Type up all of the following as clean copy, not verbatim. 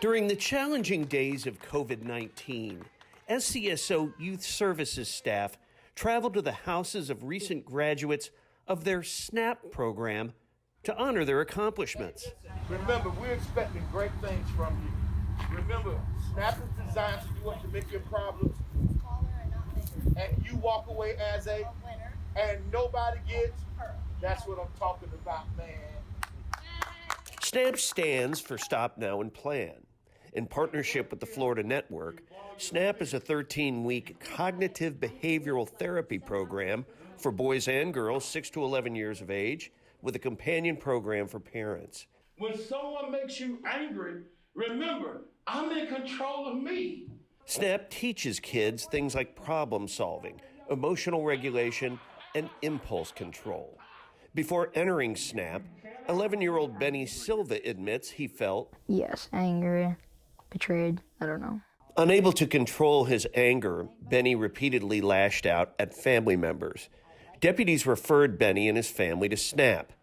During the challenging days of COVID-19, SCSO Youth Services staff traveled to the houses of recent graduates of their SNAP program to honor their accomplishments. Remember, we're expecting great things from you. Remember, SNAP is designed to do what to make your problems and you walk away as a winner and nobody gets hurt. That's what I'm talking about, man. SNAP stands for Stop Now and Plan. In partnership with the Florida Network, SNAP is a 13-week cognitive behavioral therapy program for boys and girls 6 to 11 years of age with a companion program for parents. When someone makes you angry, remember, I'm in control of me. SNAP teaches kids things like problem solving, emotional regulation, and impulse control. Before entering SNAP, 11-year-old Benny Silva admits he felt, yes, angry, betrayed, I don't know. Unable to control his anger, Benny repeatedly lashed out at family members. Deputies referred Benny and his family to SNAP.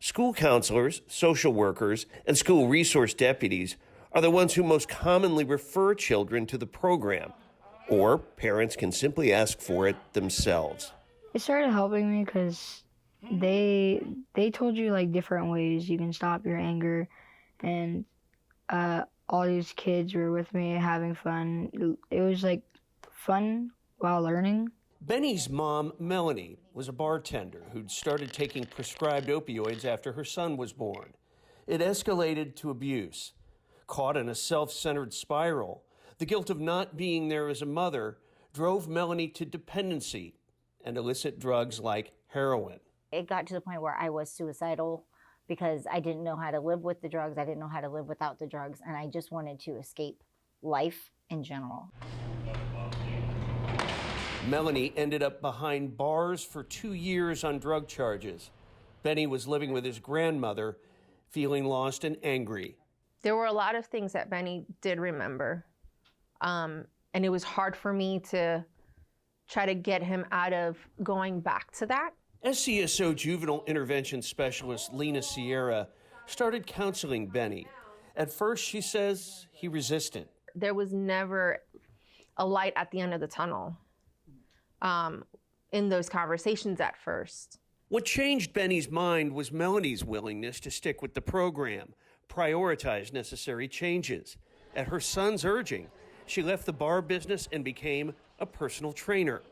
School counselors, social workers, and school resource deputies are the ones who most commonly refer children to the program, or parents can simply ask for it themselves. It started helping me because they told you like different ways you can stop your anger, and all these kids were with me having fun. It was like fun while learning. Benny's mom, Melanie, was a bartender who'd started taking prescribed opioids after her son was born. It escalated to abuse. Caught in a self-centered spiral, the guilt of not being there as a mother drove Melanie to dependency and illicit drugs like heroin. It got to the point where I was suicidal because I didn't know how to live with the drugs. I didn't know how to live without the drugs, and I just wanted to escape life in general. Melanie ended up behind bars for 2 years on drug charges. Benny was living with his grandmother, feeling lost and angry. There were a lot of things that Benny did remember, and it was hard for me to try to get him out of going back to that. SCSO Juvenile Intervention Specialist Lena Sierra started counseling Benny. At first, she says he resisted. There was never a light at the end of the tunnel in those conversations at first. What changed Benny's mind was Melanie's willingness to stick with the program, prioritize necessary changes. At her son's urging, she left the bar business and became a personal trainer.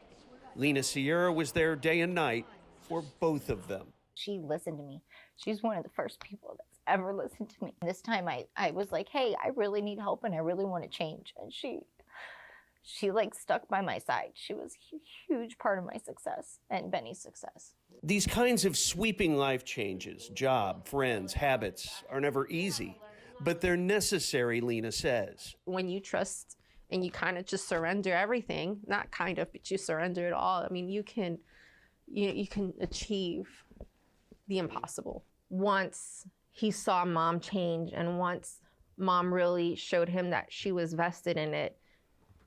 Lena Sierra was there day and night for both of them. She listened to me. She's one of the first people that's ever listened to me. This time I was like, hey, I really need help and I really want to change. And she like stuck by my side. She was a huge part of my success and Benny's success. These kinds of sweeping life changes, job, friends, habits, are never easy, but they're necessary, Lena says. When you trust and you kind of just surrender everything, not kind of, but you surrender it all, I mean, you can achieve the impossible. Once he saw Mom change and once Mom really showed him that she was vested in it,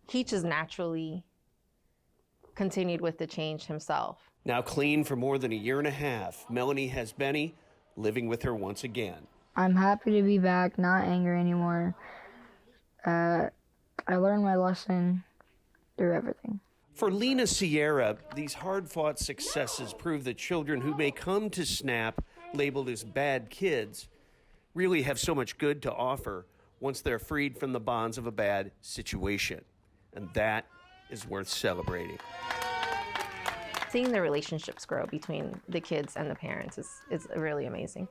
he just naturally continued with the change himself. Now clean for more than 1.5 years, Melanie has Benny living with her once again. I'm happy to be back, not angry anymore. I learned my lesson through everything. For Lena Sierra, these hard-fought successes prove that children who may come to SNAP labeled as bad kids really have so much good to offer once they're freed from the bonds of a bad situation. And that is worth celebrating. Seeing the relationships grow between the kids and the parents is really amazing.